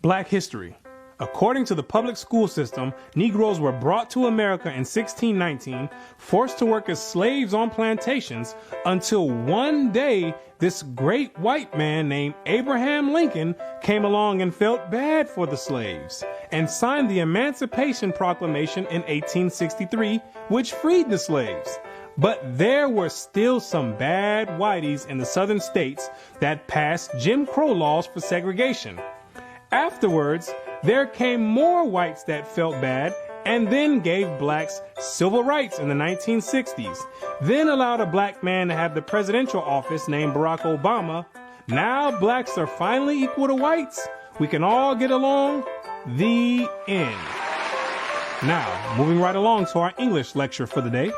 Black history. According to the public school system, Negroes were brought to America in 1619, forced to work as slaves on plantations, until one day this great white man named Abraham Lincoln came along and felt bad for the slaves and signed the Emancipation Proclamation in 1863, which freed the slaves. But there were still some bad whiteys in the southern states that passed Jim Crow laws for segregation. Afterwards, there came more whites that felt bad and then gave blacks civil rights in the 1960s, then allowed a black man to have the presidential office named Barack Obama. Now blacks are finally equal to whites. We can all get along. The end. Now, moving right along to our English lecture for the day.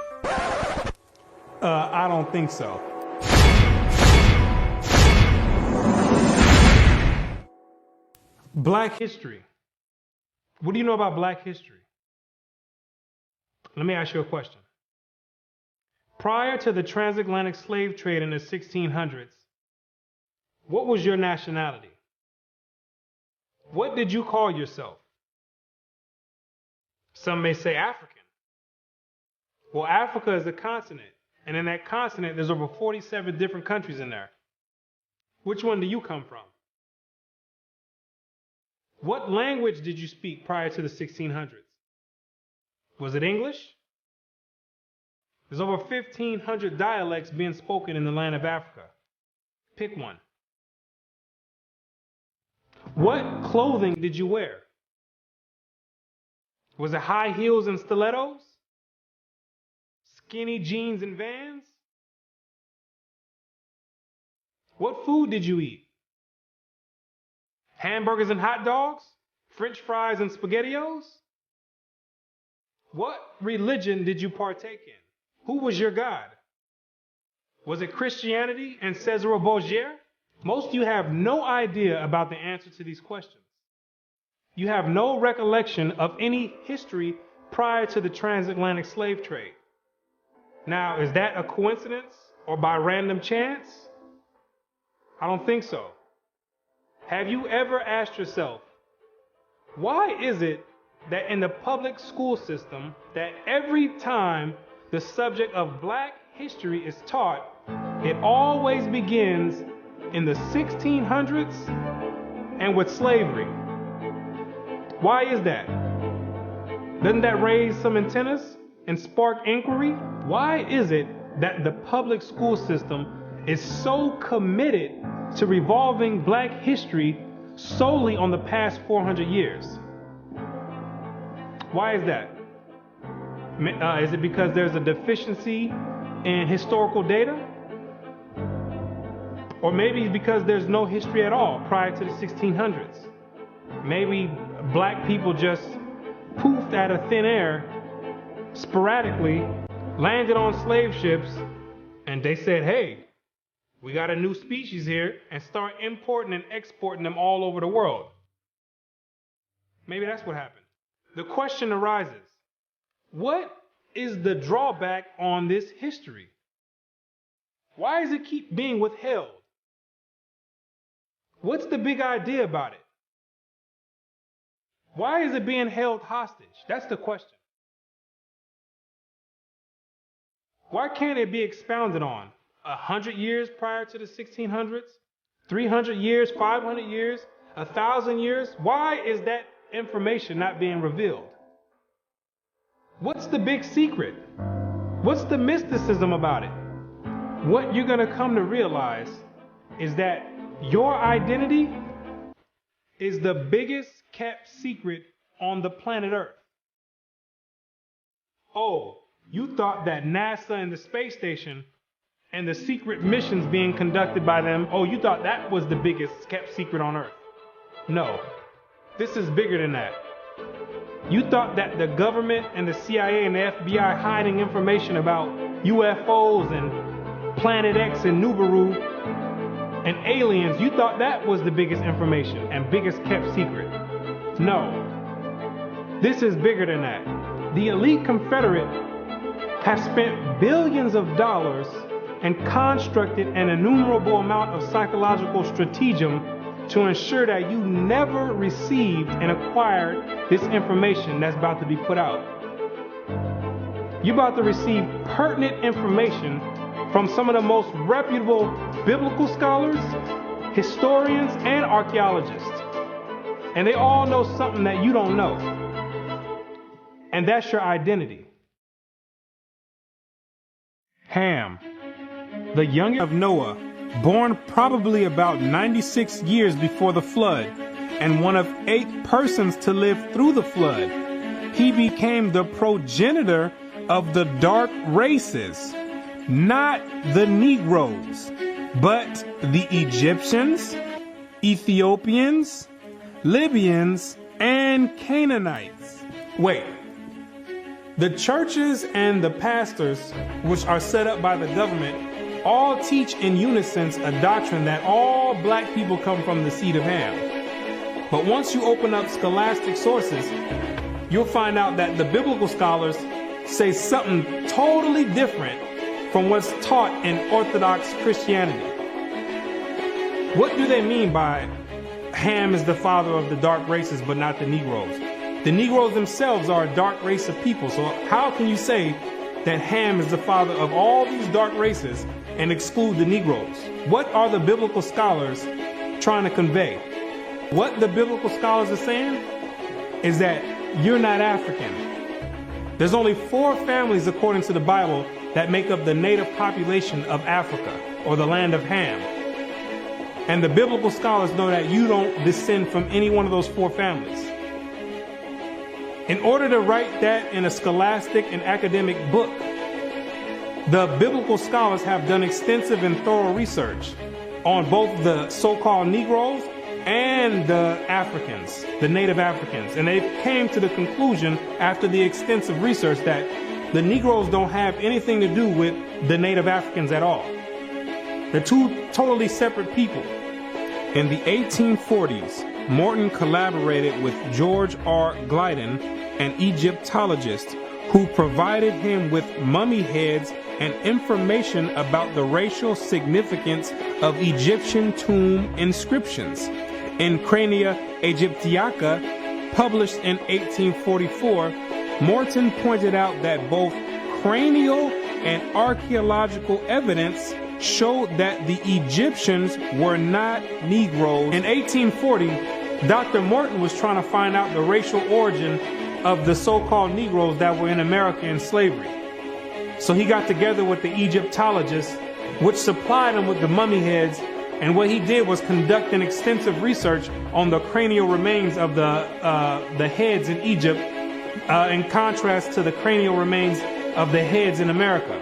I don't think so. Black history. What do you know about Black history? Let me ask you a question. Prior to the transatlantic slave trade in the 1600s, what was your nationality? What did you call yourself? Some may say African. Well, Africa is a continent, and in that continent, there's over 47 different countries in there. Which one do you come from? What language did you speak prior to the 1600s? Was it English? There's over 1,500 dialects being spoken in the land of Africa. Pick one. What clothing did you wear? Was it high heels and stilettos? Skinny jeans and Vans? What food did you eat? Hamburgers and hot dogs? French fries and SpaghettiOs? What religion did you partake in? Who was your God? Was it Christianity and Cesare Borgia? Most of you have no idea about the answer to these questions. You have no recollection of any history prior to the transatlantic slave trade. Now, is that a coincidence or by random chance? I don't think so. Have you ever asked yourself, why is it that in the public school system that every time the subject of Black history is taught, it always begins in the 1600s and with slavery? Why is that? Doesn't that raise some antennas and spark inquiry? Why is it that the public school system is so committed to revolving Black history solely on the past 400 years? Why is that? Is it because there's a deficiency in historical data? Or maybe because there's no history at all prior to the 1600s. Maybe Black people just poofed out of thin air, sporadically, landed on slave ships, and they said, hey, we got a new species here, and start importing and exporting them all over the world. Maybe that's what happened. The question arises, what is the drawback on this history? Why does it keep being withheld? What's the big idea about it? Why is it being held hostage? That's the question. Why can't it be expounded on? 100 years prior to the 1600s? 300 years? 500 years? 1,000 years? Why is that information not being revealed? What's the big secret? What's the mysticism about it? What you're going to come to realize is that your identity is the biggest kept secret on the planet Earth. Oh, you thought that NASA and the space station and the secret missions being conducted by them, oh, you thought that was the biggest kept secret on Earth. No, this is bigger than that. You thought that the government and the CIA and the FBI hiding information about UFOs and Planet X and Nibiru and aliens, you thought that was the biggest information and biggest kept secret. No, this is bigger than that. The elite Confederate have spent billions of dollars and constructed an innumerable amount of psychological stratagem to ensure that you never received and acquired this information that's about to be put out. You're about to receive pertinent information from some of the most reputable biblical scholars, historians, and archaeologists. And they all know something that you don't know. And that's your identity. Ham, the youngest of Noah, born probably about 96 years before the flood, and one of 8 persons to live through the flood. He became the progenitor of the dark races, not the Negroes, but the Egyptians, Ethiopians, Libyans, and Canaanites. Wait, the churches and the pastors, which are set up by the government, all teach in unison a doctrine that all black people come from the seed of Ham. But once you open up scholastic sources, you'll find out that the biblical scholars say something totally different from what's taught in Orthodox Christianity. What do they mean by Ham is the father of the dark races but not the Negroes? The Negroes themselves are a dark race of people, so how can you say that Ham is the father of all these dark races and exclude the Negroes? What are the biblical scholars trying to convey? What the biblical scholars are saying is that you're not African. There's only 4 families, according to the Bible, that make up the native population of Africa, or the land of Ham. And the biblical scholars know that you don't descend from any one of those 4 families. In order to write that in a scholastic and academic book, the biblical scholars have done extensive and thorough research on both the so-called Negroes and the Africans, the native Africans. And they came to the conclusion after the extensive research that the Negroes don't have anything to do with the native Africans at all. They're 2 totally separate people. In the 1840s, Morton collaborated with George R. Glyden, an Egyptologist, who provided him with mummy heads and information about the racial significance of Egyptian tomb inscriptions. In Crania Aegyptiaca, published in 1844, Morton pointed out that both cranial and archaeological evidence showed that the Egyptians were not Negroes. In 1840, Dr. Morton was trying to find out the racial origin of the so-called Negroes that were in America in slavery. So he got together with the Egyptologists, which supplied him with the mummy heads, and what he did was conduct an extensive research on the cranial remains of the heads in Egypt, in contrast to the cranial remains of the heads in America.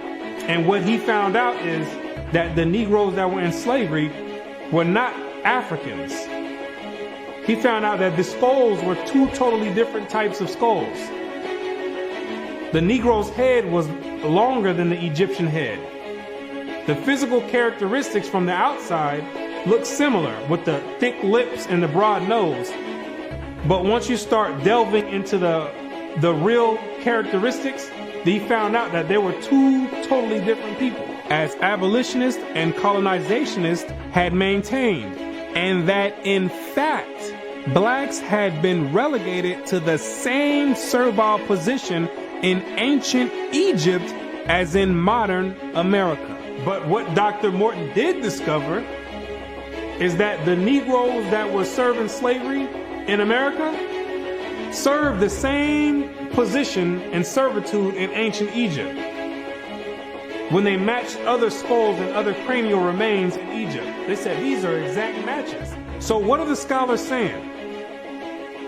And what he found out is that the Negroes that were in slavery were not Africans. He found out that the skulls were 2 totally different types of skulls. The Negro's head was longer than the Egyptian head. The physical characteristics from the outside look similar, with the thick lips and the broad nose. But once you start delving into the real characteristics, he found out that there were 2 totally different people, as abolitionists and colonizationists had maintained, and that in fact, blacks had been relegated to the same servile position in ancient Egypt as in modern America. But what Dr. Morton did discover is that the Negroes that were serving slavery in America served the same position and servitude in ancient Egypt when they matched other skulls and other cranial remains in Egypt. They said these are exact matches. So what are the scholars saying?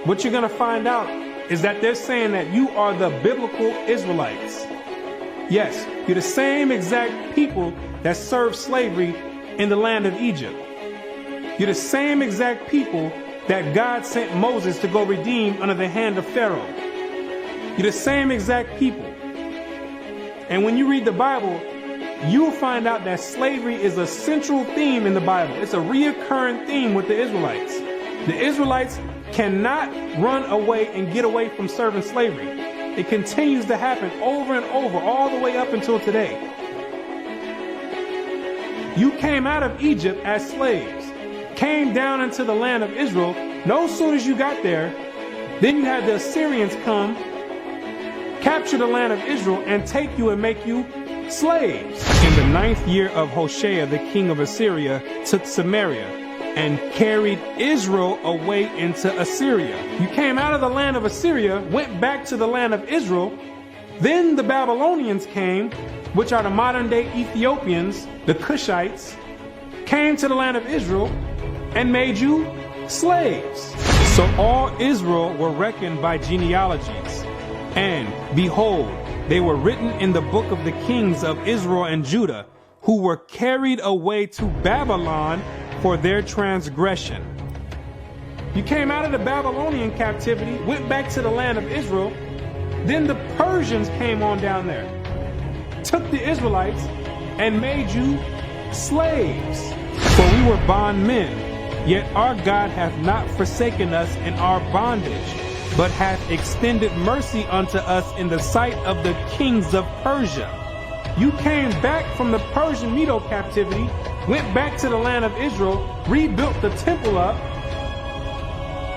What you're going to find out is that they're saying that you are the biblical Israelites. Yes, you're the same exact people that served slavery in the land of Egypt. You're the same exact people that God sent Moses to go redeem under the hand of Pharaoh. You're the same exact people. And when you read the Bible, you'll find out that slavery is a central theme in the Bible. It's a reoccurring theme with the Israelites. The Israelites cannot run away and get away from serving slavery. It continues to happen over and over, all the way up until today. You came out of Egypt as slaves. came down into the land of Israel, no sooner as you got there, then you had the Assyrians come, capture the land of Israel, and take you and make you slaves. In the 9th year of Hoshea, the king of Assyria took Samaria and carried Israel away into Assyria. You came out of the land of Assyria, went back to the land of Israel. Then the Babylonians came, which are the modern day Ethiopians, the Cushites, came to the land of Israel and made you slaves. So all Israel were reckoned by genealogies. And behold, they were written in the book of the kings of Israel and Judah, who were carried away to Babylon for their transgression. You came out of the Babylonian captivity, went back to the land of Israel. Then the Persians came on down there, took the Israelites and made you slaves. For we were bondmen, yet our God hath not forsaken us in our bondage, but hath extended mercy unto us in the sight of the kings of Persia. You came back from the Persian Medo captivity, went back to the land of Israel, rebuilt the temple up.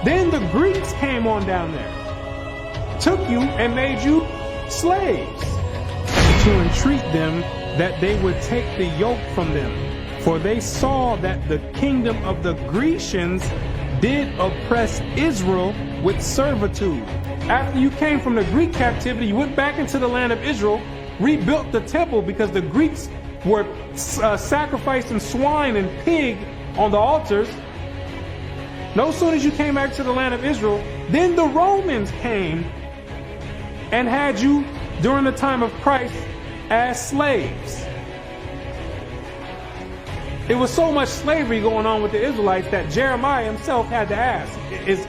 Then the Greeks came on down there, took you and made you slaves, to entreat them that they would take the yoke from them. For they saw that the kingdom of the Grecians did oppress Israel with servitude. After you came from the Greek captivity, you went back into the land of Israel, rebuilt the temple because the Greeks were sacrificing swine and pig on the altars. No sooner as you came back to the land of Israel, then the Romans came and had you during the time of Christ as slaves. It was so much slavery going on with the Israelites that Jeremiah himself had to ask, is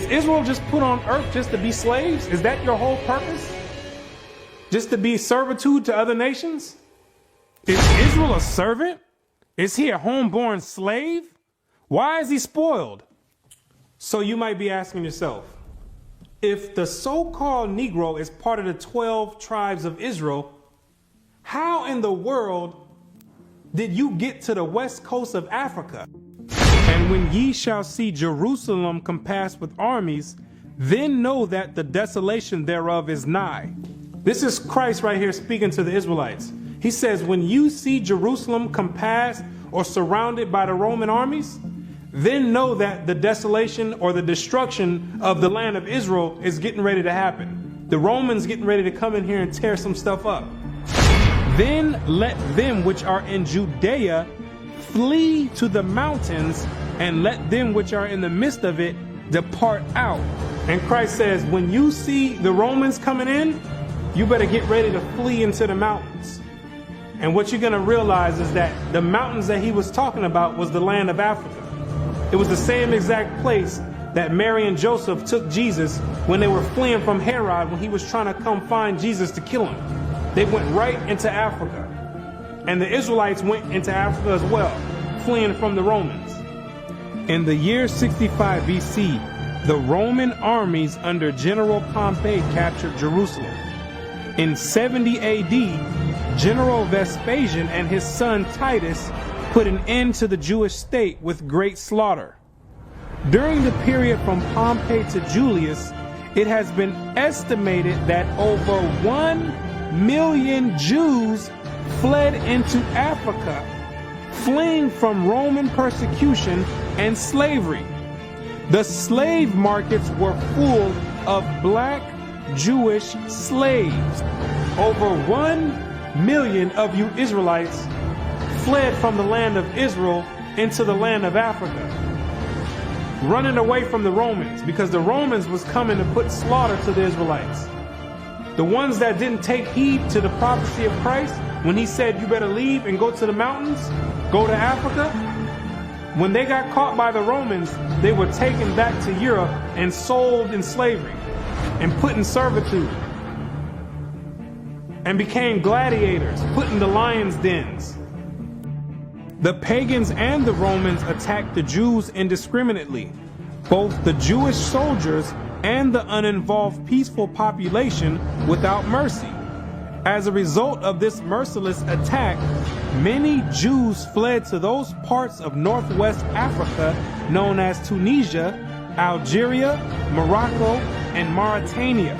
Israel just put on earth just to be slaves? Is that your whole purpose? Just to be servitude to other nations? Is Israel a servant? Is he a homeborn slave? Why is he spoiled? So you might be asking yourself, if the so-called Negro is part of the 12 tribes of Israel, how in the world did you get to the west coast of Africa? And when ye shall see Jerusalem compassed with armies, then know that the desolation thereof is nigh. This is Christ right here speaking to the Israelites. He says, when you see Jerusalem compassed or surrounded by the Roman armies, then know that the desolation or the destruction of the land of Israel is getting ready to happen. The Romans getting ready to come in here and tear some stuff up. Then let them which are in Judea flee to the mountains, and let them which are in the midst of it depart out. And Christ says, when you see the Romans coming in, you better get ready to flee into the mountains. And what you're going to realize is that the mountains that he was talking about was the land of Africa. It was the same exact place that Mary and Joseph took Jesus when they were fleeing from Herod when he was trying to come find Jesus to kill him. They went right into Africa. And the Israelites went into Africa as well, fleeing from the Romans. In the year 65 BC, the Roman armies under General Pompey captured Jerusalem. In 70 AD, General Vespasian and his son Titus put an end to the Jewish state with great slaughter. During the period from Pompey to Julius, it has been estimated that over 1 million Jews fled into Africa, fleeing from Roman persecution and slavery. The slave markets were full of black Jewish slaves. Over 1 million of you Israelites fled from the land of Israel into the land of Africa, running away from the Romans because the Romans was coming to put slaughter to the Israelites. The ones that didn't take heed to the prophecy of Christ when he said you better leave and go to the mountains, go to Africa, when they got caught by the Romans, they were taken back to Europe and sold in slavery and put in servitude and became gladiators, put in the lions' dens. The pagans and the Romans attacked the Jews indiscriminately. Both the Jewish soldiers and the uninvolved peaceful population without mercy. As a result of this merciless attack, many Jews fled to those parts of northwest Africa known as Tunisia, Algeria, Morocco, and Mauritania.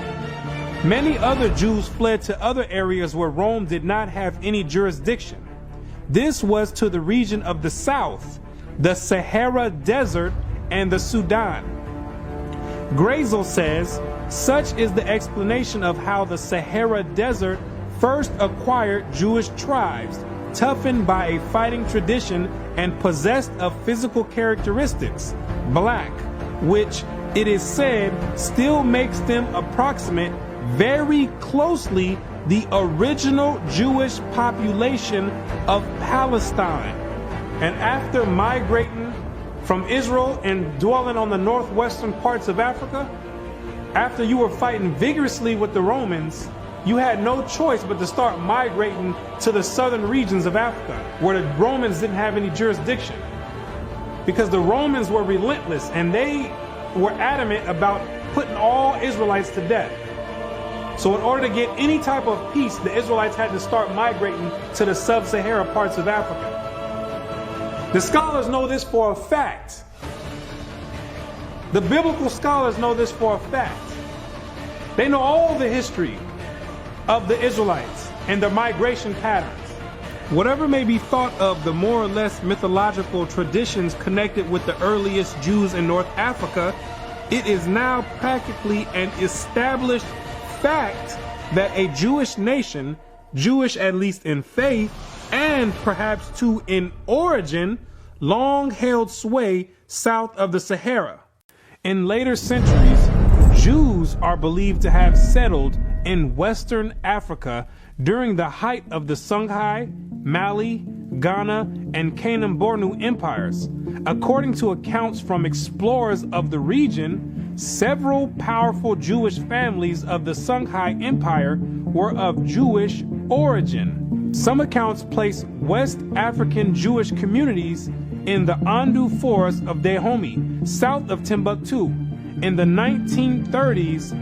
Many other Jews fled to other areas where Rome did not have any jurisdiction. This was to the region of the south, the Sahara Desert, and the Sudan. Grazel says, such is the explanation of how the Sahara Desert first acquired Jewish tribes, toughened by a fighting tradition and possessed of physical characteristics, black, which it is said still makes them approximate very closely the original Jewish population of Palestine. And after migrating from Israel and dwelling on the northwestern parts of Africa, after you were fighting vigorously with the Romans, you had no choice but to start migrating to the southern regions of Africa, where the Romans didn't have any jurisdiction. Because the Romans were relentless and they were adamant about putting all Israelites to death. So in order to get any type of peace, the Israelites had to start migrating to the sub-Sahara parts of Africa. The scholars know this for a fact. The biblical scholars know this for a fact. They know all the history of the Israelites and their migration patterns. Whatever may be thought of the more or less mythological traditions connected with the earliest Jews in North Africa, it is now practically an established fact that a Jewish nation, Jewish at least in faith, and perhaps too in origin, long held sway south of the Sahara. In later centuries, Jews are believed to have settled in Western Africa during the height of the Songhai, Mali, Ghana, and Kanem-Bornu empires. According to accounts from explorers of the region, several powerful Jewish families of the Songhai Empire were of Jewish origin. Some accounts place West African Jewish communities in the Andu forest of Dahomey, south of Timbuktu. In the 1930s,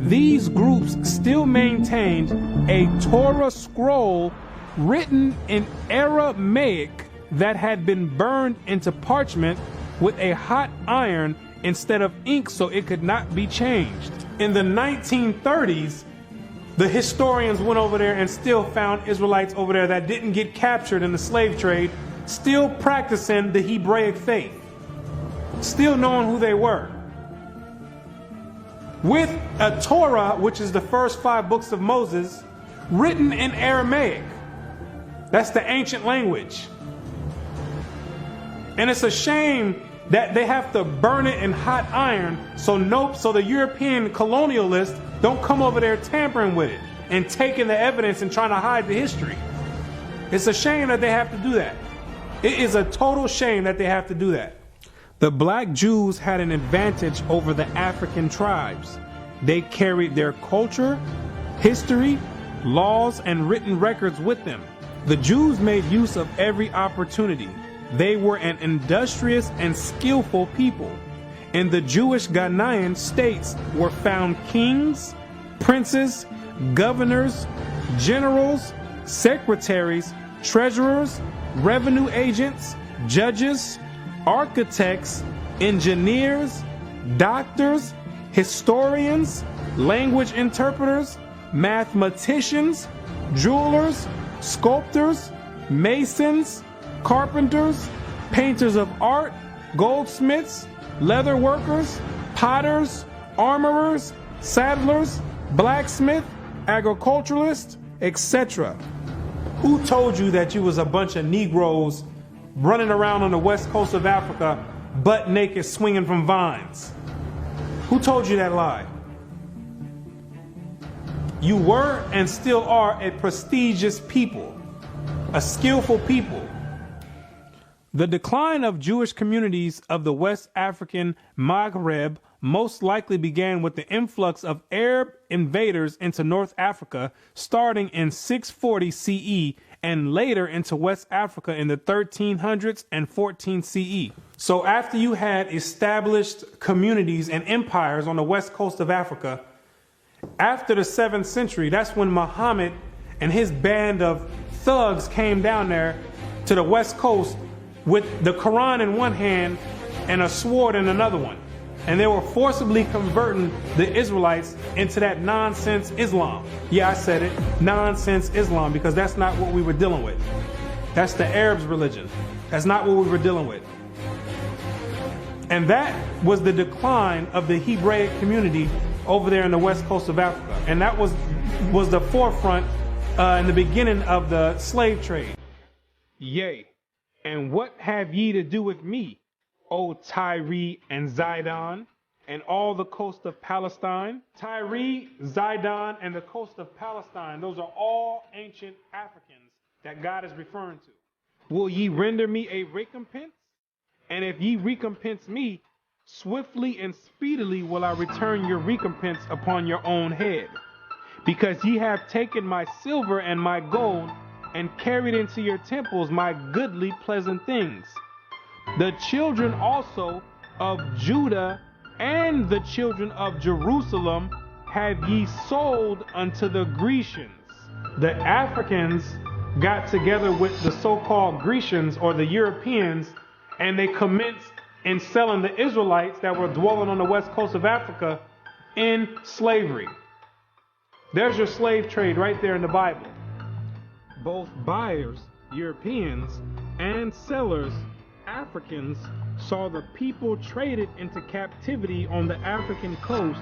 these groups still maintained a Torah scroll written in Aramaic that had been burned into parchment with a hot iron instead of ink so it could not be changed. In the 1930s, the historians went over there and still found Israelites over there that didn't get captured in the slave trade, still practicing the Hebraic faith, still knowing who they were. With a Torah, which is the first 5 books of Moses, written in Aramaic. That's the ancient language. And it's a shame that they have to burn it in hot iron so the European colonialists don't come over there tampering with it and taking the evidence and trying to hide the history. It's a shame that they have to do that. It is a total shame that they have to do that. The black Jews had an advantage over the African tribes. They carried their culture, history, laws, and written records with them. The Jews made use of every opportunity. They were an industrious and skillful people. In the Jewish Ghanaian states were found kings, princes, governors, generals, secretaries, treasurers, revenue agents, judges, architects, engineers, doctors, historians, language interpreters, mathematicians, jewelers, sculptors, masons, carpenters, painters of art, goldsmiths, leather workers, potters, armorers, saddlers, blacksmiths, agriculturalists, etc. Who told you that you was a bunch of Negroes running around on the west coast of Africa, butt naked, swinging from vines? Who told you that lie? You were and still are a prestigious people, a skillful people. The decline of Jewish communities of the West African Maghreb most likely began with the influx of Arab invaders into North Africa starting in 640 CE and later into West Africa in the 1300s and 14 CE. So after you had established communities and empires on the west coast of Africa, after the 7th century, that's when Muhammad and his band of thugs came down there to the West Coast with the Quran in one hand and a sword in another one. And they were forcibly converting the Israelites into that nonsense Islam. Yeah, I said it, nonsense Islam, because that's not what we were dealing with. That's the Arabs' religion. That's not what we were dealing with. And that was the decline of the Hebraic community over there in the west coast of Africa. And that was the forefront in the beginning of the slave trade. Yea, and what have ye to do with me, O Tyre and Zidon, and all the coast of Palestine? Tyre, Zidon, and the coast of Palestine, those are all ancient Africans that God is referring to. Will ye render me a recompense? And if ye recompense me, swiftly and speedily will I return your recompense upon your own head. Because ye have taken my silver and my gold, and carried into your temples my goodly pleasant things. The children also of Judah and the children of Jerusalem have ye sold unto the Grecians. The Africans got together with the so-called Grecians or the Europeans, and they commenced in selling the Israelites that were dwelling on the west coast of Africa in slavery. There's your slave trade right there in the Bible. Both buyers, Europeans, and sellers, Africans, saw the people traded into captivity on the African coast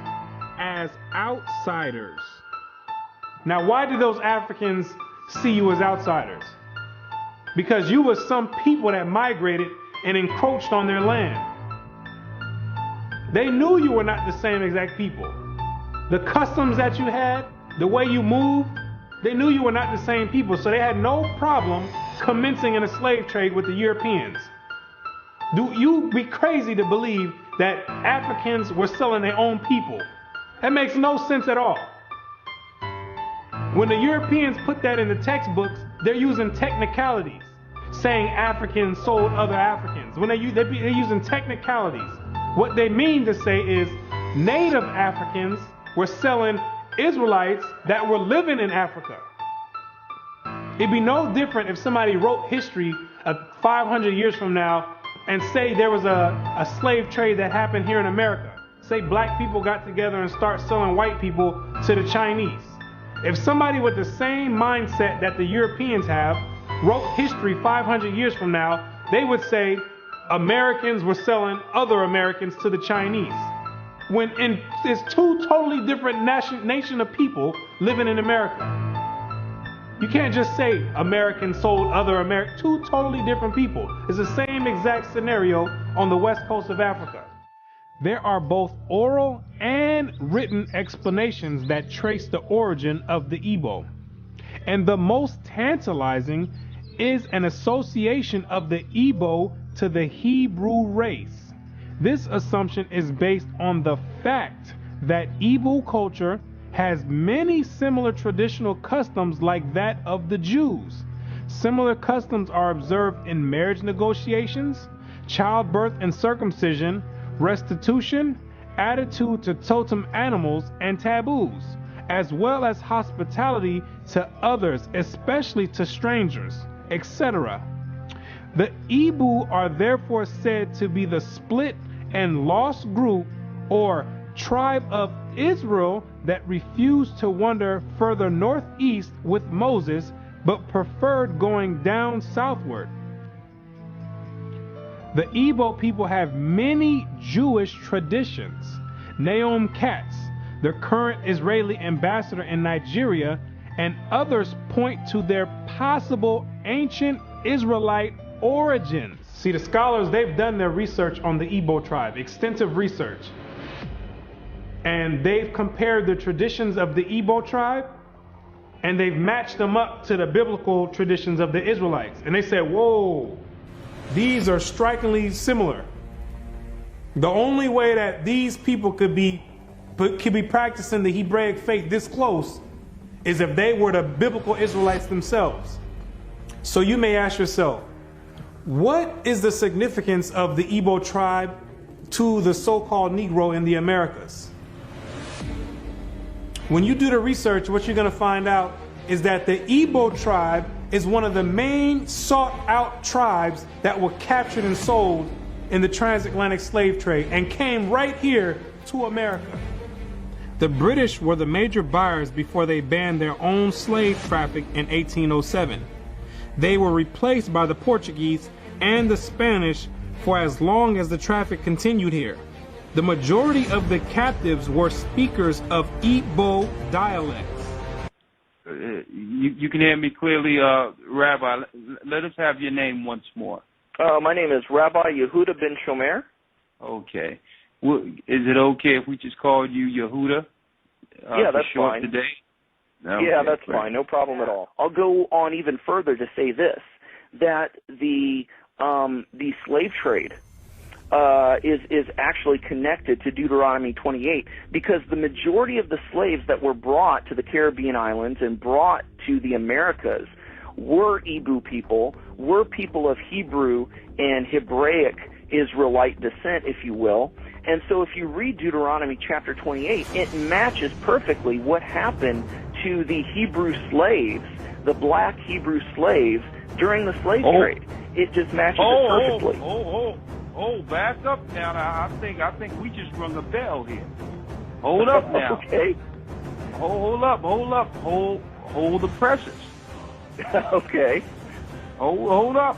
as outsiders. Now, why did those Africans see you as outsiders? Because you were some people that migrated and encroached on their land. They knew you were not the same exact people. The customs that you had, the way you moved, they knew you were not the same people, so they had no problem commencing in a slave trade with the Europeans. Do you be crazy to believe that Africans were selling their own people? That makes no sense at all. When the Europeans put that in the textbooks, they're using technicalities, saying Africans sold other Africans. When they're using technicalities. What they mean to say is native Africans were selling Israelites that were living in Africa. It'd be no different if somebody wrote history 500 years from now and say there was a slave trade that happened here in America. Say black people got together and start selling white people to the Chinese. If somebody with the same mindset that the Europeans have wrote history 500 years from now, they would say Americans were selling other Americans to the Chinese. When it's two totally different nation of people living in America. You can't just say Americans sold other Americans. Two totally different people. It's the same exact scenario on the west coast of Africa. There are both oral and written explanations that trace the origin of the Igbo. And the most tantalizing is an association of the Igbo to the Hebrew race. This assumption is based on the fact that Igbo culture has many similar traditional customs like that of the Jews. Similar customs are observed in marriage negotiations, childbirth and circumcision, restitution, attitude to totem animals and taboos, as well as hospitality to others, especially to strangers, etc. The Igbo are therefore said to be the split and lost group or tribe of Israel that refused to wander further northeast with Moses, but preferred going down southward. The Igbo people have many Jewish traditions. Naomi Katz, the current Israeli ambassador in Nigeria, and others point to their possible ancient Israelite origins. See, the scholars, they've done their research on the Igbo tribe, extensive research. And they've compared the traditions of the Igbo tribe, and they've matched them up to the biblical traditions of the Israelites. And they said, whoa, these are strikingly similar. The only way that these people could be practicing the Hebraic faith this close is if they were the biblical Israelites themselves. So you may ask yourself, what is the significance of the Igbo tribe to the so-called Negro in the Americas? When you do the research, what you're going to find out is that the Igbo tribe is one of the main sought-out tribes that were captured and sold in the transatlantic slave trade and came right here to America. The British were the major buyers before they banned their own slave traffic in 1807. They were replaced by the Portuguese and the Spanish for as long as the traffic continued here. The majority of the captives were speakers of Igbo dialects. You can hear me clearly, Rabbi. Let us have your name once more. My name is Rabbi Yehuda ben Shomer. Okay. Well, is it okay if we just called you Yehuda? Yeah, that's short fine. Today? Okay, yeah, that's great. fine. No problem at all. I'll go on even further to say this, that the slave trade is actually connected to Deuteronomy 28, because the majority of the slaves that were brought to the Caribbean islands and brought to the Americas were Igbo people, were people of Hebrew and Hebraic Israelite descent, if you will. And so if you read Deuteronomy chapter 28, it matches perfectly what happened to the Hebrew slaves, the black Hebrew slaves, during the slave trade. It just matches it perfectly. Back up now. I think we just rung a bell here. Hold up now. Okay. Hold up. Hold the presses. Okay. Hold up.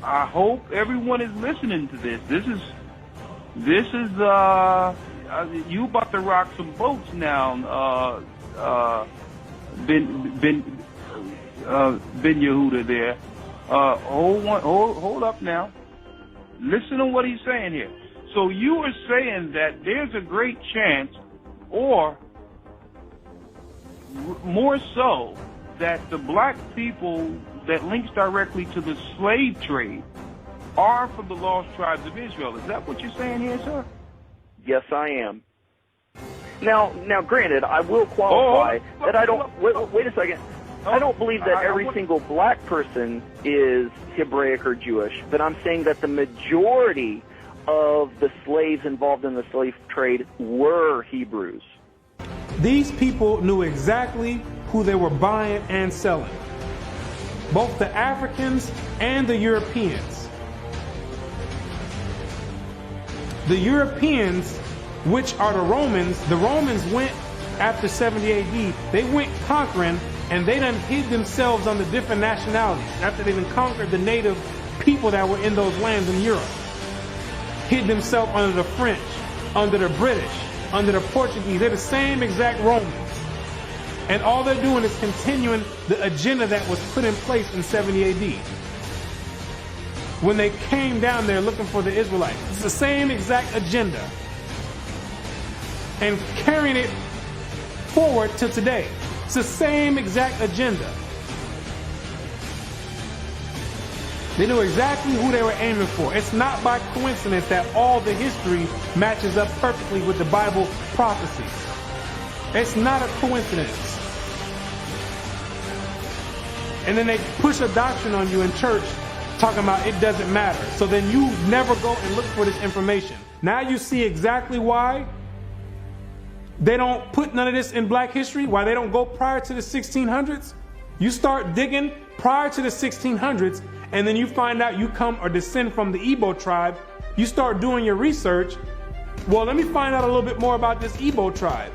I hope everyone is listening to this. This is you about to rock some boats now, Ben Yehuda there. Hold up now. Listen to what he's saying here. So you are saying that there's a great chance, or more so, that the black people that links directly to the slave trade are from the lost tribes of Israel. Is that what you're saying here, sir? Yes, I am. Now, granted, I will qualify that I don't. Wait a second. I don't believe that every single black person is Hebraic or Jewish, but I'm saying that the majority of the slaves involved in the slave trade were Hebrews. These people knew exactly who they were buying and selling, both the Africans and the Europeans. The Europeans, which are the Romans went after 70 AD, they went conquering, and they done hid themselves under different nationalities after they done conquered the native people that were in those lands in Europe. Hid themselves under the French, under the British, under the Portuguese. They're the same exact Romans. And all they're doing is continuing the agenda that was put in place in 70 AD. When they came down there looking for the Israelites. It's the same exact agenda. And carrying it forward to today. It's the same exact agenda. They knew exactly who they were aiming for. It's not by coincidence that all the history matches up perfectly with the Bible prophecies. It's not a coincidence. And then they push a doctrine on you in church talking about it doesn't matter. So then you never go and look for this information. Now you see exactly why they don't put none of this in black history, why they don't go prior to the 1600s. You start digging prior to the 1600s, and then you find out you come or descend from the Igbo tribe. You start doing your research. Well, let me find out a little bit more about this Igbo tribe.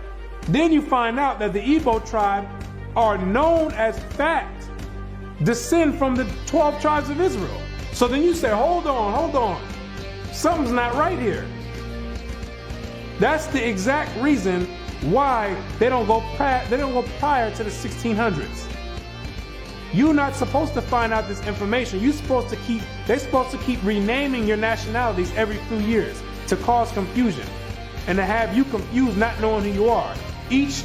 Then you find out that the Igbo tribe are known as fact descend from the 12 tribes of Israel. So then you say, hold on. Something's not right here. That's the exact reason why they don't go prior to the 1600s. You're not supposed to find out this information. They're supposed to keep renaming your nationalities every few years to cause confusion and to have you confused, not knowing who you are. Each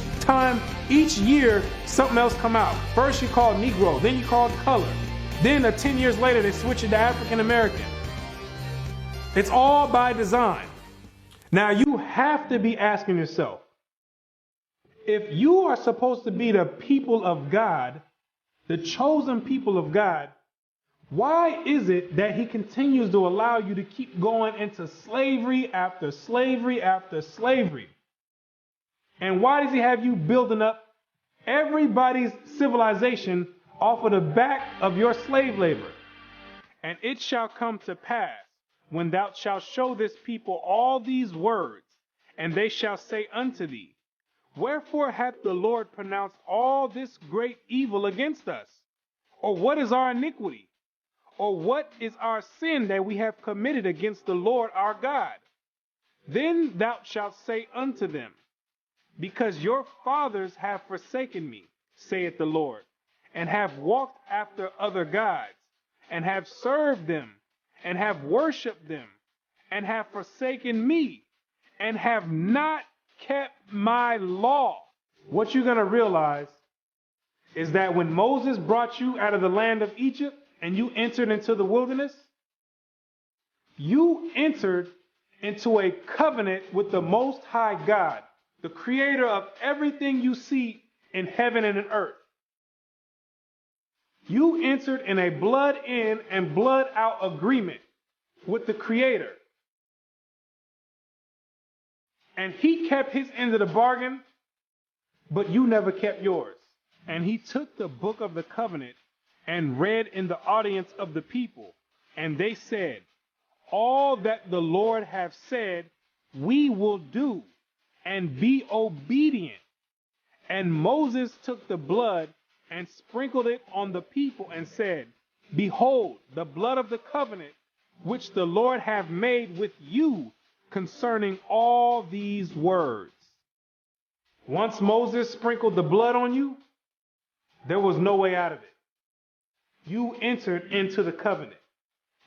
year, something else come out. First you called Negro, then you called color. Then 10 years later, they switch it to African American. It's all by design. Now you have to be asking yourself, if you are supposed to be the people of God, the chosen people of God, why is it that he continues to allow you to keep going into slavery after slavery after slavery? And why does he have you building up everybody's civilization off of the back of your slave labor. And it shall come to pass, when thou shalt show this people all these words, and they shall say unto thee, wherefore hath the Lord pronounced all this great evil against us? Or what is our iniquity? Or what is our sin that we have committed against the Lord our God? Then thou shalt say unto them, because your fathers have forsaken me, saith the Lord, and have walked after other gods, and have served them, and have worshipped them, and have forsaken me, and have not kept my law. What you're going to realize is that when Moses brought you out of the land of Egypt and you entered into the wilderness, you entered into a covenant with the Most High God, the creator of everything you see in heaven and in earth. You entered in a blood in and blood out agreement with the creator. And he kept his end of the bargain, but you never kept yours. And he took the book of the covenant and read in the audience of the people. And they said, all that the Lord hath said, we will do, and be obedient. And Moses took the blood and sprinkled it on the people and said, behold, the blood of the covenant which the Lord hath made with you concerning all these words. Once Moses sprinkled the blood on you, there was no way out of it. You entered into the covenant.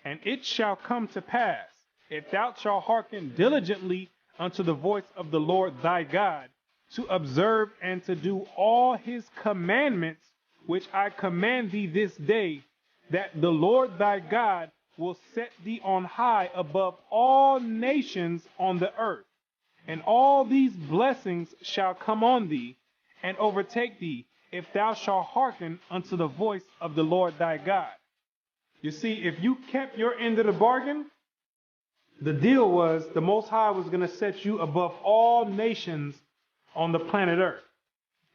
And it shall come to pass, if thou shalt hearken diligently unto the voice of the Lord thy God, to observe and to do all his commandments, which I command thee this day, that the Lord thy God will set thee on high above all nations on the earth. And all these blessings shall come on thee and overtake thee, if thou shalt hearken unto the voice of the Lord thy God. You see, if you kept your end of the bargain, the deal was the Most High was going to set you above all nations on the planet Earth.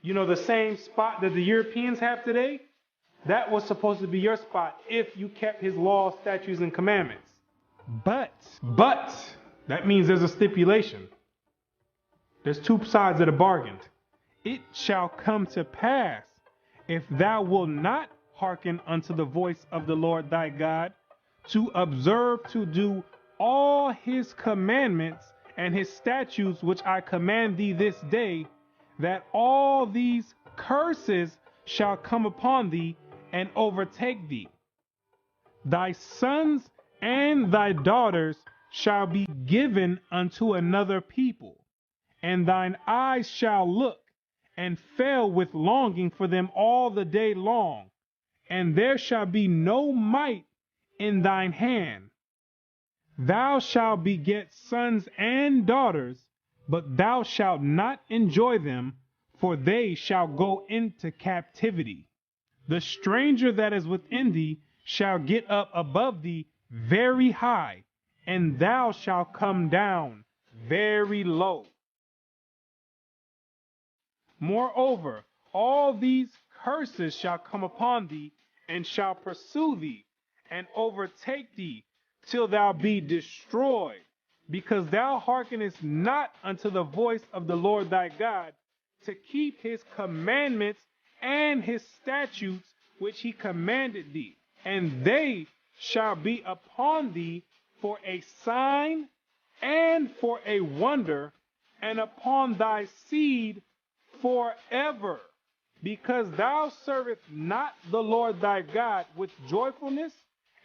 You know, the same spot that the Europeans have today, that was supposed to be your spot if you kept his laws, statutes, and commandments. But, that means there's a stipulation. There's two sides of the bargain. It shall come to pass, if thou wilt not hearken unto the voice of the Lord thy God, to observe to do all his commandments and his statutes which I command thee this day, that all these curses shall come upon thee and overtake thee. Thy sons and thy daughters shall be given unto another people, and thine eyes shall look and fail with longing for them all the day long, and there shall be no might in thine hand. Thou shalt beget sons and daughters, but thou shalt not enjoy them, for they shall go into captivity. The stranger that is within thee shall get up above thee very high, and thou shalt come down very low. Moreover, all these curses shall come upon thee, and shall pursue thee, and overtake thee, till thou be destroyed, because thou hearkenest not unto the voice of the Lord thy God, to keep his commandments and his statutes which he commanded thee. And they shall be upon thee for a sign and for a wonder, and upon thy seed forever, because thou servest not the Lord thy God with joyfulness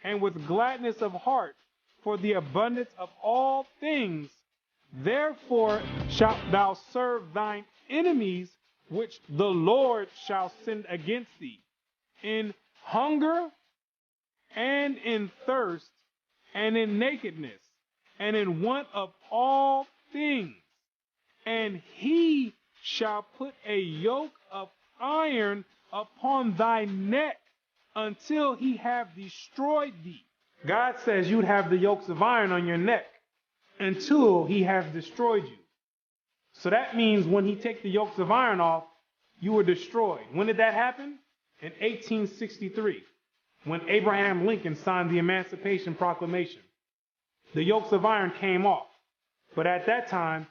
and with gladness of heart for the abundance of all things. Therefore shalt thou serve thine enemies, which the Lord shall send against thee, in hunger and in thirst and in nakedness and in want of all things. And he shall put a yoke of iron upon thy neck until he have destroyed thee. God says you'd have the yokes of iron on your neck until he has destroyed you. So that means when he takes the yokes of iron off, you were destroyed. When did that happen? In 1863, when Abraham Lincoln signed the Emancipation Proclamation. The yokes of iron came off. But at that time,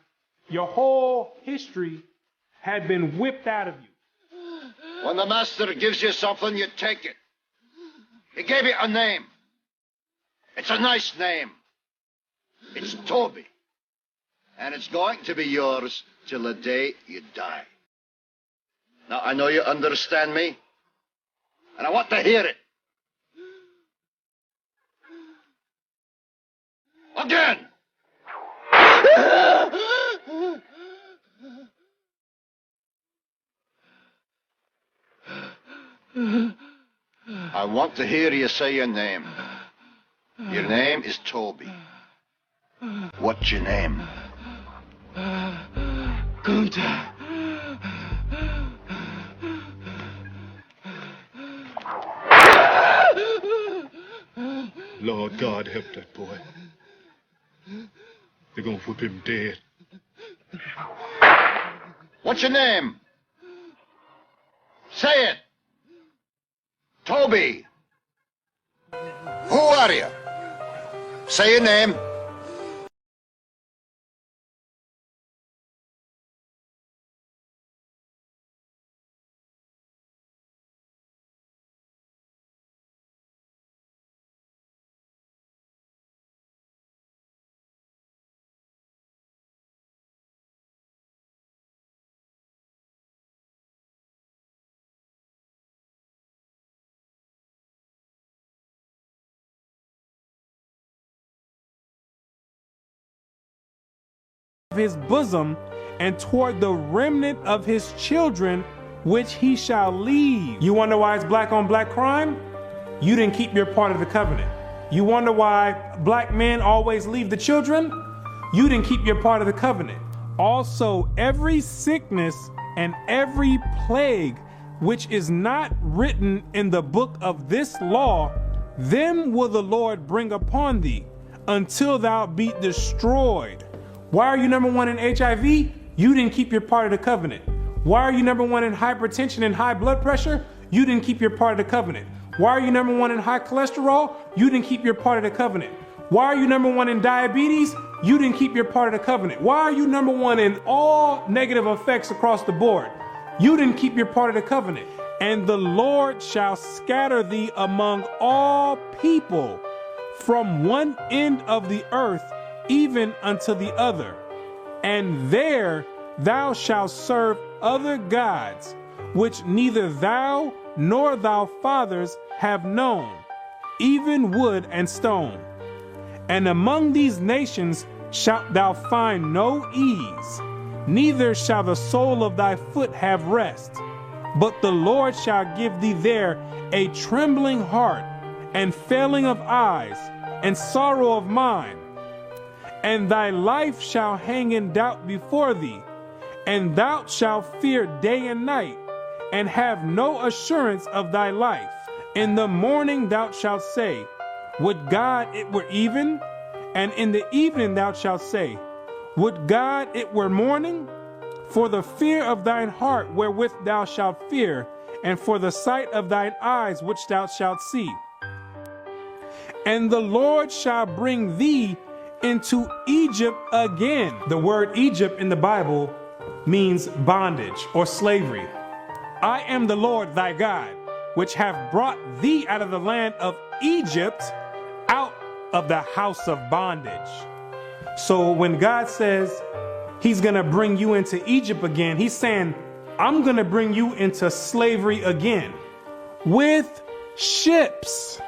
your whole history had been whipped out of you. When the master gives you something, you take it. He gave you a name. It's a nice name. It's Toby. And it's going to be yours till the day you die. Now, I know you understand me, and I want to hear it. Again! I want to hear you say your name. Your name is Toby. What's your name? Kunta. Lord God, help that boy. They're gonna whip him dead. What's your name? Say it. Toby. Who are you? Say your name. His bosom, and toward the remnant of his children, which he shall leave. You wonder why it's black on black crime? You didn't keep your part of the covenant. You wonder why black men always leave the children? You didn't keep your part of the covenant. Also, every sickness and every plague which is not written in the book of this law, them will the Lord bring upon thee until thou be destroyed. Why are you number one in HIV? You didn't keep your part of the covenant. Why are you number one in hypertension and high blood pressure? You didn't keep your part of the covenant. Why are you number one in high cholesterol? You didn't keep your part of the covenant. Why are you number one in diabetes? You didn't keep your part of the covenant. Why are you number one in all negative effects across the board? You didn't keep your part of the covenant. And the Lord shall scatter thee among all people from one end of the earth even unto the other. And there thou shalt serve other gods, which neither thou nor thy fathers have known, even wood and stone. And among these nations shalt thou find no ease, neither shall the sole of thy foot have rest. But the Lord shall give thee there a trembling heart, and failing of eyes, and sorrow of mind. And thy life shall hang in doubt before thee, and thou shalt fear day and night, and have no assurance of thy life. In the morning thou shalt say, would God it were even? And in the evening thou shalt say, would God it were morning? For the fear of thine heart wherewith thou shalt fear, and for the sight of thine eyes which thou shalt see. And the Lord shall bring thee into Egypt again. The word Egypt in the Bible means bondage or slavery. I am the Lord thy God, which have brought thee out of the land of Egypt, out of the house of bondage. So when God says he's gonna bring you into Egypt again, he's saying, I'm gonna bring you into slavery again with ships.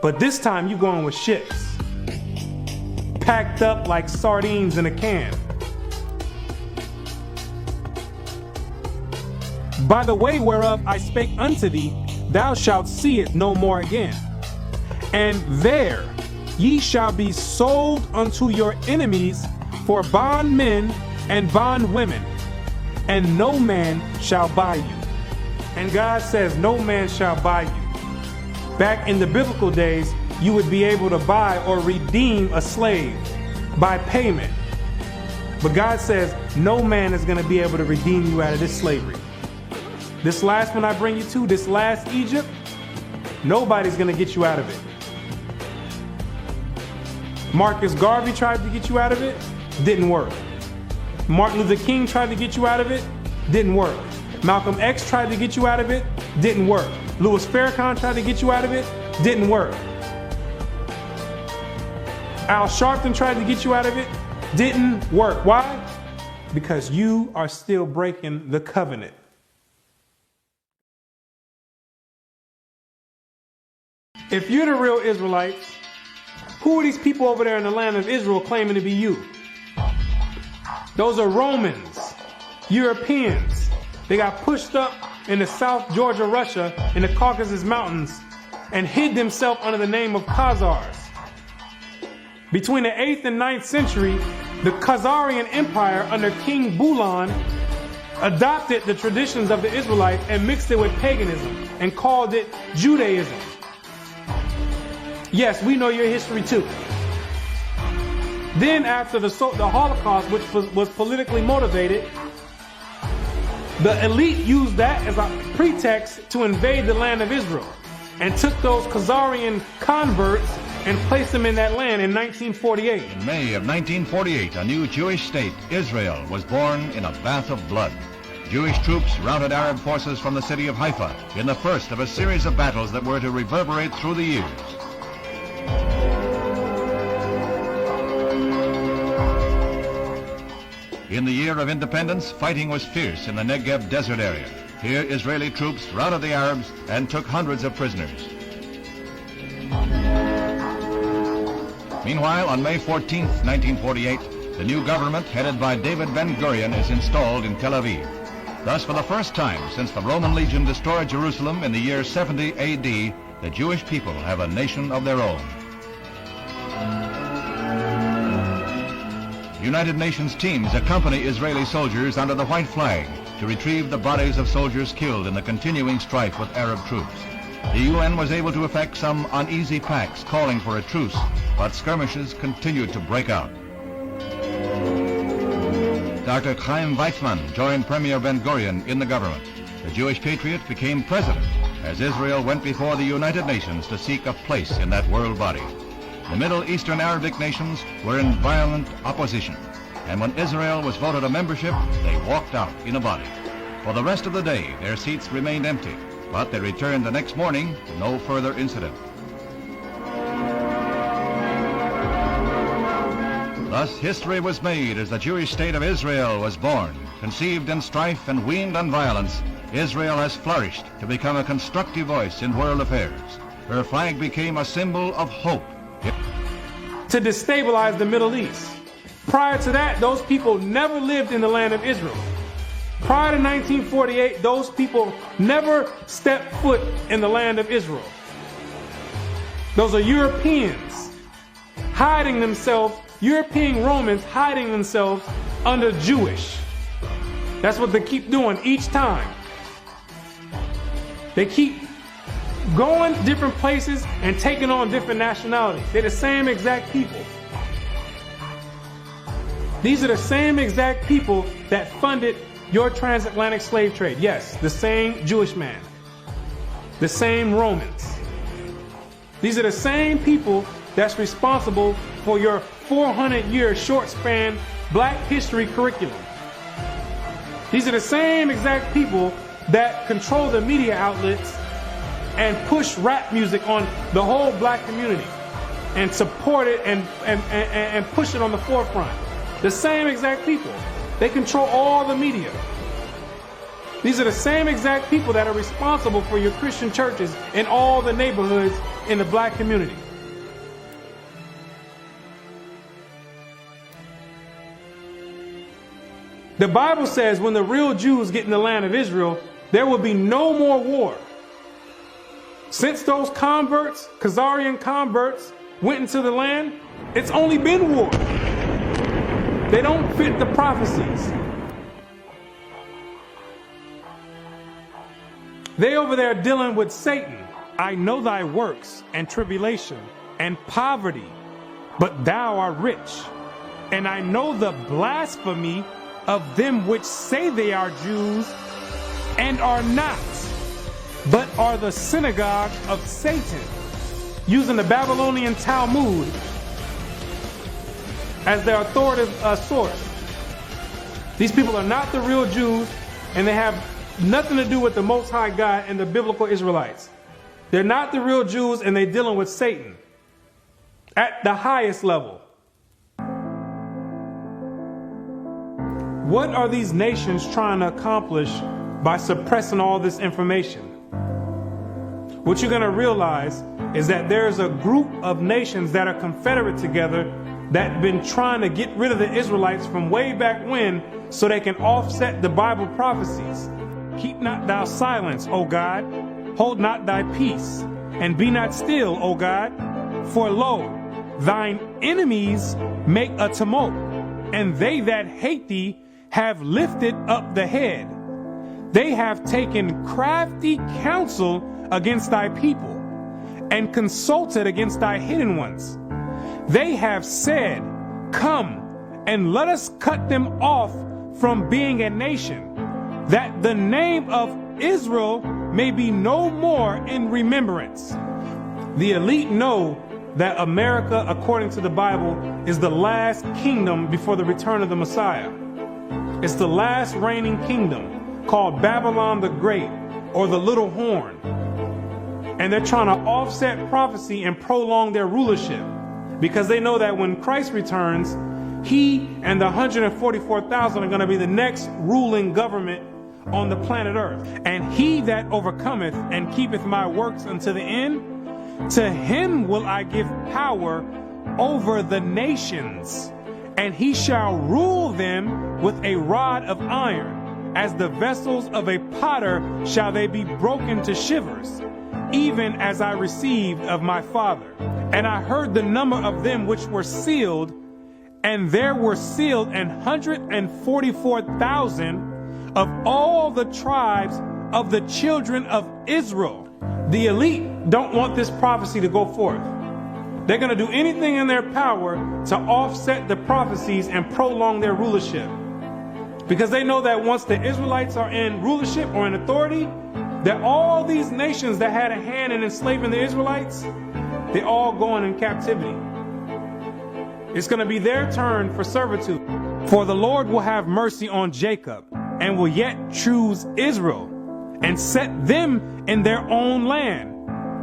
But this time you're going with ships, packed up like sardines in a can. By the way whereof I spake unto thee, thou shalt see it no more again. And there ye shall be sold unto your enemies for bondmen and bondwomen, and no man shall buy you. And God says no man shall buy you. Back in the biblical days, you would be able to buy or redeem a slave by payment. But God says no man is going to be able to redeem you out of this slavery. This last one I bring you to, this last Egypt, nobody's going to get you out of it. Marcus Garvey tried to get you out of it, didn't work. Martin Luther King tried to get you out of it, didn't work. Malcolm X tried to get you out of it, didn't work. Louis Farrakhan tried to get you out of it, didn't work. Al Sharpton tried to get you out of it, didn't work. Why? Because you are still breaking the covenant. If you're the real Israelites, who are these people over there in the land of Israel claiming to be you? Those are Romans, Europeans. They got pushed up in the South Georgia, Russia, in the Caucasus Mountains, and hid themselves under the name of Khazars. Between the 8th and 9th century, the Khazarian Empire under King Bulan adopted the traditions of the Israelites and mixed it with paganism and called it Judaism. Yes, we know your history too. Then after the Holocaust, which was politically motivated, the elite used that as a pretext to invade the land of Israel and took those Khazarian converts and placed them in that land in 1948. In May of 1948, a new Jewish state, Israel, was born in a bath of blood. Jewish troops routed Arab forces from the city of Haifa in the first of a series of battles that were to reverberate through the years. In the year of independence, fighting was fierce in the Negev desert area. Here, Israeli troops routed the Arabs and took hundreds of prisoners. Meanwhile, on May 14, 1948, the new government headed by David Ben-Gurion is installed in Tel Aviv. Thus, for the first time since the Roman legion destroyed Jerusalem in the year 70 AD, the Jewish people have a nation of their own. United Nations teams accompany Israeli soldiers under the white flag to retrieve the bodies of soldiers killed in the continuing strife with Arab troops. The UN was able to effect some uneasy pacts calling for a truce, but skirmishes continued to break out. Dr. Chaim Weizmann joined Premier Ben-Gurion in the government. The Jewish patriot became president as Israel went before the United Nations to seek a place in that world body. The Middle Eastern Arabic nations were in violent opposition, and when Israel was voted a membership, they walked out in a body. For the rest of the day, their seats remained empty, but they returned the next morning to no further incident. Thus, history was made as the Jewish state of Israel was born. Conceived in strife and weaned on violence, Israel has flourished to become a constructive voice in world affairs. Her flag became a symbol of hope. To destabilize the Middle East. Prior to that, those people never lived in the land of Israel. Prior to 1948, those people never stepped foot in the land of Israel. Those are Europeans hiding themselves, European Romans hiding themselves under Jewish. That's what they keep doing each time. They keep going different places and taking on different nationalities. They're the same exact people. These are the same exact people that funded your transatlantic slave trade. Yes, the same Jewish man. The same Romans. These are the same people that's responsible for your 400-year short span Black history curriculum. These are the same exact people that control the media outlets and push rap music on the whole Black community and support it and push it on the forefront. The same exact people. They control all the media. These are the same exact people that are responsible for your Christian churches in all the neighborhoods in the Black community. The Bible says when the real Jews get in the land of Israel, there will be no more war. Since those converts, Khazarian converts, went into the land, it's only been war. They don't fit the prophecies. They over there dealing with Satan. I know thy works and tribulation and poverty, but thou art rich. And I know the blasphemy of them which say they are Jews and are not, but are the synagogue of Satan, using the Babylonian Talmud as their authoritative source. These people are not the real Jews, and they have nothing to do with the Most High God and the biblical Israelites. They're not the real Jews, and they're dealing with Satan at the highest level. What are these nations trying to accomplish by suppressing all this information? What you're going to realize is that there's a group of nations that are confederate together that have been trying to get rid of the Israelites from way back when, so they can offset the Bible prophecies. Keep not thou silence, O God. Hold not thy peace, and be not still, O God. For lo, thine enemies make a tumult, and they that hate thee have lifted up the head. They have taken crafty counsel against thy people, and consulted against thy hidden ones. They have said, come, and let us cut them off from being a nation, that the name of Israel may be no more in remembrance. The elite know that America, according to the Bible, is the last kingdom before the return of the Messiah. It's the last reigning kingdom, called Babylon the Great, or the Little Horn. And they're trying to offset prophecy and prolong their rulership, because they know that when Christ returns, he and the 144,000 are going to be the next ruling government on the planet Earth. And he that overcometh and keepeth my works unto the end, to him will I give power over the nations, and he shall rule them with a rod of iron. As the vessels of a potter shall they be broken to shivers, even as I received of my Father. And I heard the number of them which were sealed, and there were sealed 144,000 of all the tribes of the children of Israel. The elite don't want this prophecy to go forth. They're going to do anything in their power to offset the prophecies and prolong their rulership, because they know that once the Israelites are in rulership or in authority, that all these nations that had a hand in enslaving the Israelites, they're all going in captivity. It's going to be their turn for servitude. For the Lord will have mercy on Jacob, and will yet choose Israel, and set them in their own land.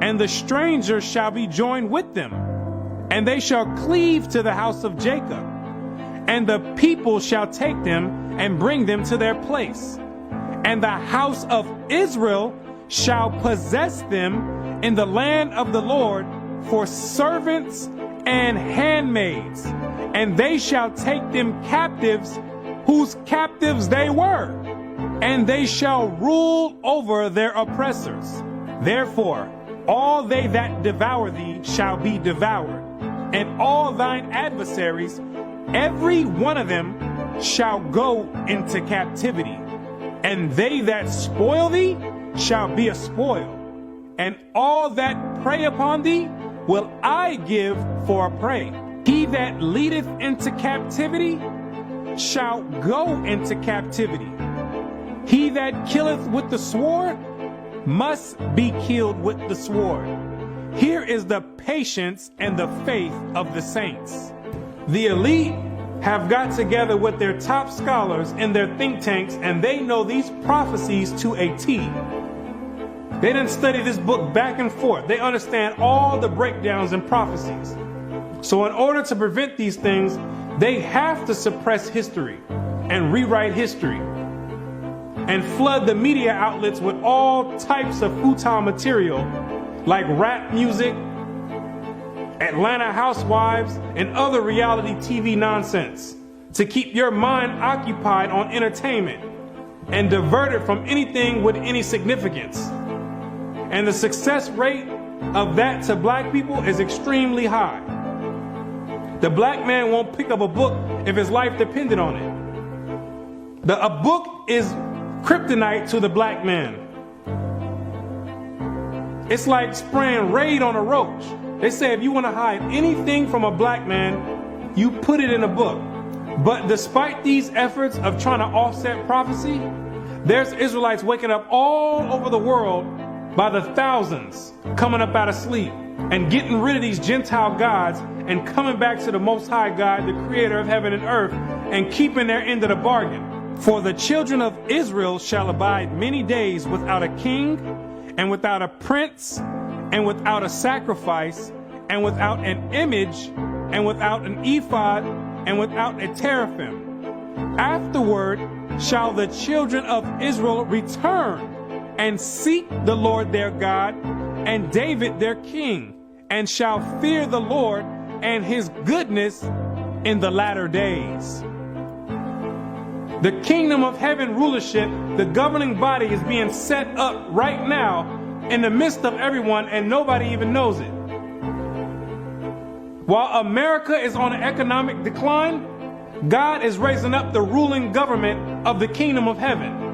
And the strangers shall be joined with them, and they shall cleave to the house of Jacob. And the people shall take them and bring them to their place. And the house of Israel shall possess them in the land of the Lord for servants and handmaids, and they shall take them captives, whose captives they were, and they shall rule over their oppressors. Therefore, all they that devour thee shall be devoured, and all thine adversaries, every one of them, shall go into captivity. And they that spoil thee shall be a spoil, and all that prey upon thee will I give for a prey. He that leadeth into captivity shall go into captivity. He that killeth with the sword must be killed with the sword. Here is the patience and the faith of the saints. The elite have got together with their top scholars in their think tanks, and they know these prophecies to a T. They didn't study this book back and forth. They understand all the breakdowns and prophecies. So in order to prevent these things, they have to suppress history and rewrite history and flood the media outlets with all types of futile material like rap music, Atlanta Housewives, and other reality TV nonsense to keep your mind occupied on entertainment and diverted from anything with any significance. And the success rate of that to black people is extremely high. The black man won't pick up a book if his life depended on it. A book is kryptonite to the black man. It's like spraying Raid on a roach. They say if you want to hide anything from a black man, you put it in a book. But despite these efforts of trying to offset prophecy, There's Israelites waking up all over the world by the thousands, coming up out of sleep and getting rid of these Gentile gods and coming back to the Most High God, the creator of heaven and earth, and keeping their end of the bargain. For the children of Israel shall abide many days without a king, and without a prince, and without a sacrifice, and without an image, and without an ephod, and without a teraphim. Afterward shall the children of Israel return and seek the Lord their God and David their king, and shall fear the Lord and his goodness in the latter days. The kingdom of heaven rulership, the governing body, is being set up right now in the midst of everyone, and nobody even knows it. While America is on an economic decline, God is raising up the ruling government of the kingdom of heaven.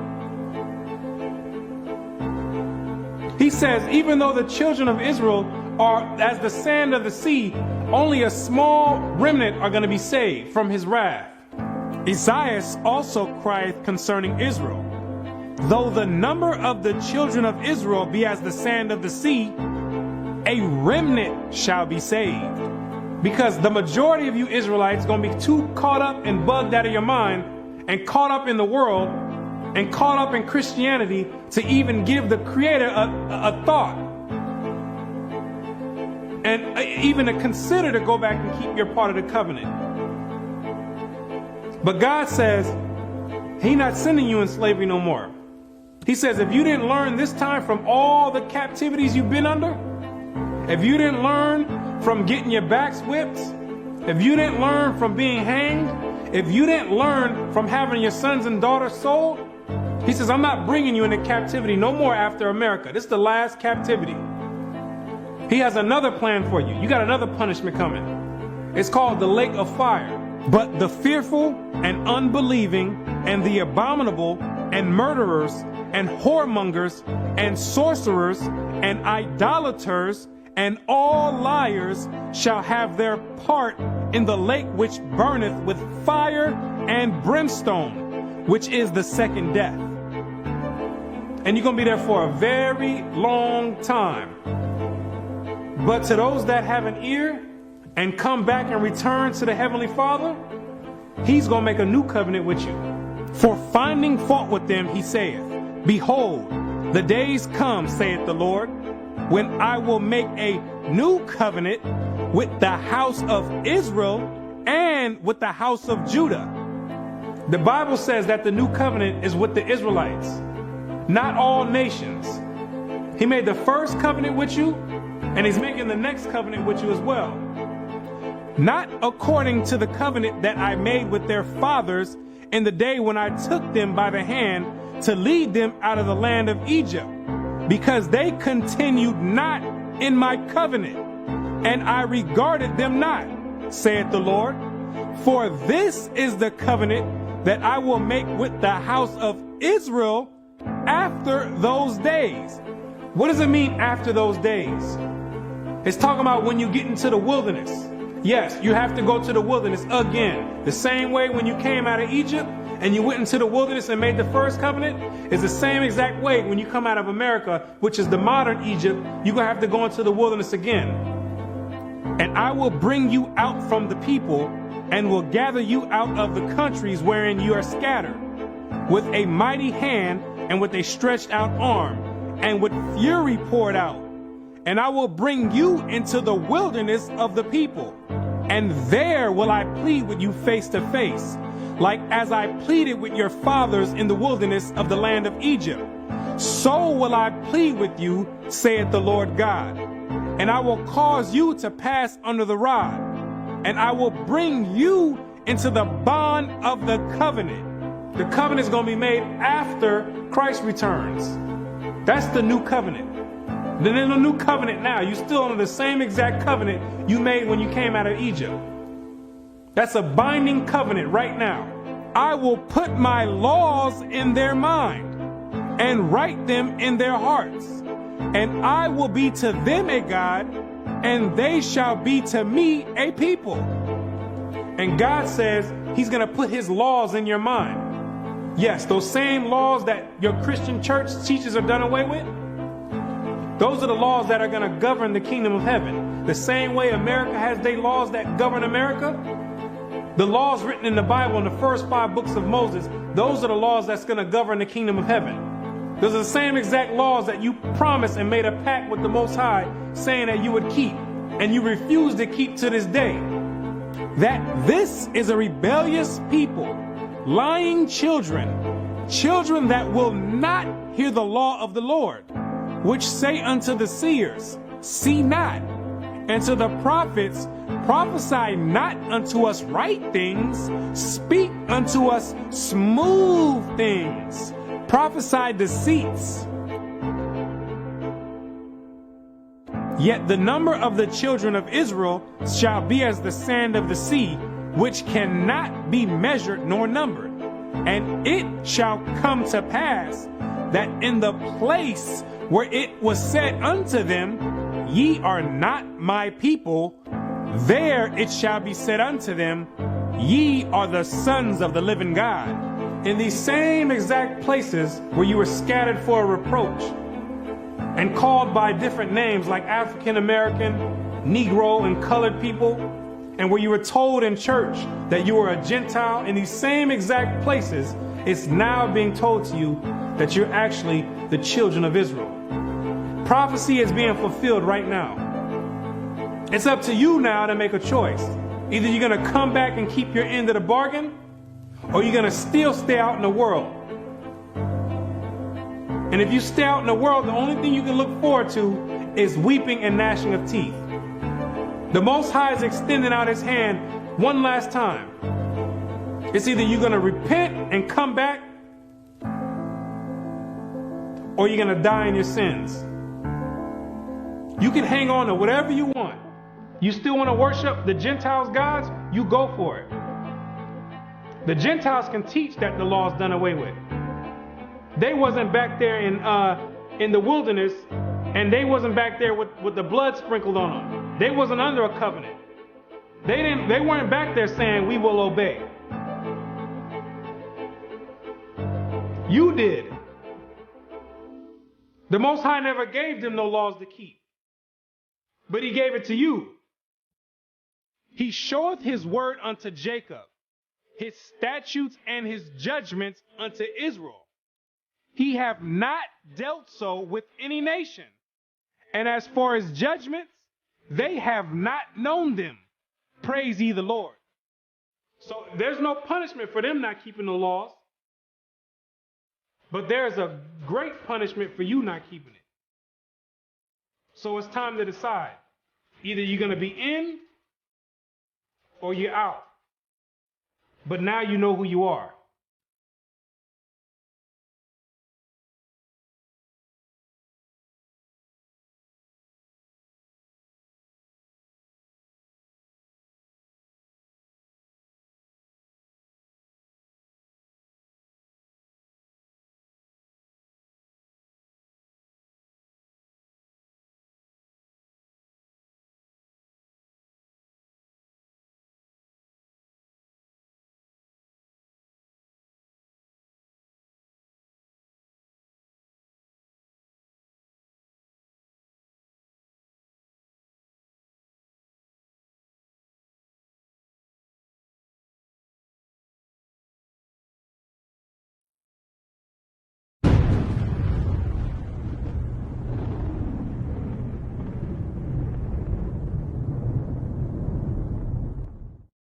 He says, even though the children of Israel are as the sand of the sea, only a small remnant are going to be saved from his wrath. Isaiah also crieth concerning Israel, though the number of the children of Israel be as the sand of the sea, a remnant shall be saved. Because the majority of you Israelites are going to be too caught up and bugged out of your mind and caught up in the world and caught up in Christianity to even give the Creator a thought. And even to consider to go back and keep your part of the covenant. But God says, He's not sending you in slavery no more. He says, if you didn't learn this time from all the captivities you've been under, if you didn't learn from getting your backs whipped, if you didn't learn from being hanged, if you didn't learn from having your sons and daughters sold, He says, I'm not bringing you into captivity no more after America. This is the last captivity. He has another plan for you. You got another punishment coming. It's called the lake of fire. But the fearful and unbelieving and the abominable and murderers and whoremongers and sorcerers and idolaters and all liars shall have their part in the lake which burneth with fire and brimstone, which is the second death. And you're going to be there for a very long time. But to those that have an ear and come back and return to the Heavenly Father, He's going to make a new covenant with you. For finding fault with them, He saith, Behold, the days come, saith the Lord, when I will make a new covenant with the house of Israel and with the house of Judah. The Bible says that the new covenant is with the Israelites, not all nations. He made the first covenant with you, and He's making the next covenant with you as well. Not according to the covenant that I made with their fathers in the day when I took them by the hand to lead them out of the land of Egypt, because they continued not in my covenant, and I regarded them not, saith the Lord. For this is the covenant that I will make with the house of Israel after those days. What does it mean after those days? It's talking about when you get into the wilderness. Yes, you have to go to the wilderness again. The same way when you came out of Egypt and you went into the wilderness and made the first covenant is the same exact way when you come out of America, which is the modern Egypt, you're going to have to go into the wilderness again. And I will bring you out from the people and will gather you out of the countries wherein you are scattered, with a mighty hand and with a stretched out arm and with fury poured out. And I will bring you into the wilderness of the people, and there will I plead with you face to face, like as I pleaded with your fathers in the wilderness of the land of Egypt. So will I plead with you, saith the Lord God. And I will cause you to pass under the rod, and I will bring you into the bond of the covenant. The covenant is going to be made after Christ returns. That's the new covenant. Then there's no new covenant now. You're still under the same exact covenant you made when you came out of Egypt. That's a binding covenant right now. I will put my laws in their mind and write them in their hearts. And I will be to them a God, and they shall be to me a people. And God says He's going to put His laws in your mind. Yes, those same laws that your Christian church teaches are done away with, those are the laws that are going to govern the kingdom of heaven. The same way America has their laws that govern America, the laws written in the Bible in the first 5 books of Moses, those are the laws that's going to govern the kingdom of heaven. Those are the same exact laws that you promised and made a pact with the Most High saying that you would keep, and you refuse to keep to this day. That this is a rebellious people, lying children, children that will not hear the law of the Lord, which say unto the seers, see not, and to the prophets, prophesy not unto us right things, speak unto us smooth things, prophesy deceits. Yet the number of the children of Israel shall be as the sand of the sea, which cannot be measured nor numbered. And it shall come to pass that in the place where it was said unto them, ye are not my people, there it shall be said unto them, ye are the sons of the living God. In these same exact places where you were scattered for a reproach and called by different names like African American, Negro, and colored people, and where you were told in church that you were a Gentile, in these same exact places, it's now being told to you that you're actually the children of Israel. Prophecy is being fulfilled right now. It's up to you now to make a choice. Either you're going to come back and keep your end of the bargain, or you're going to still stay out in the world. And if you stay out in the world, the only thing you can look forward to is weeping and gnashing of teeth. The Most High is extending out his hand one last time. It's either you're going to repent and come back, or you're going to die in your sins. You can hang on to whatever you want. You still want to worship the Gentiles' gods? You go for it. The Gentiles can teach that the law is done away with. They wasn't back there in the wilderness, and they wasn't back there with the blood sprinkled on them. They wasn't under a covenant. They weren't back there saying, we will obey. You did. The Most High never gave them no laws to keep, but he gave it to you. He showeth his word unto Jacob, his statutes and his judgments unto Israel. He have not dealt so with any nation. And as for his judgments, they have not known them. Praise ye the Lord. So there's no punishment for them not keeping the laws. But there's a great punishment for you not keeping it. So it's time to decide. Either you're going to be in or you're out. But now you know who you are.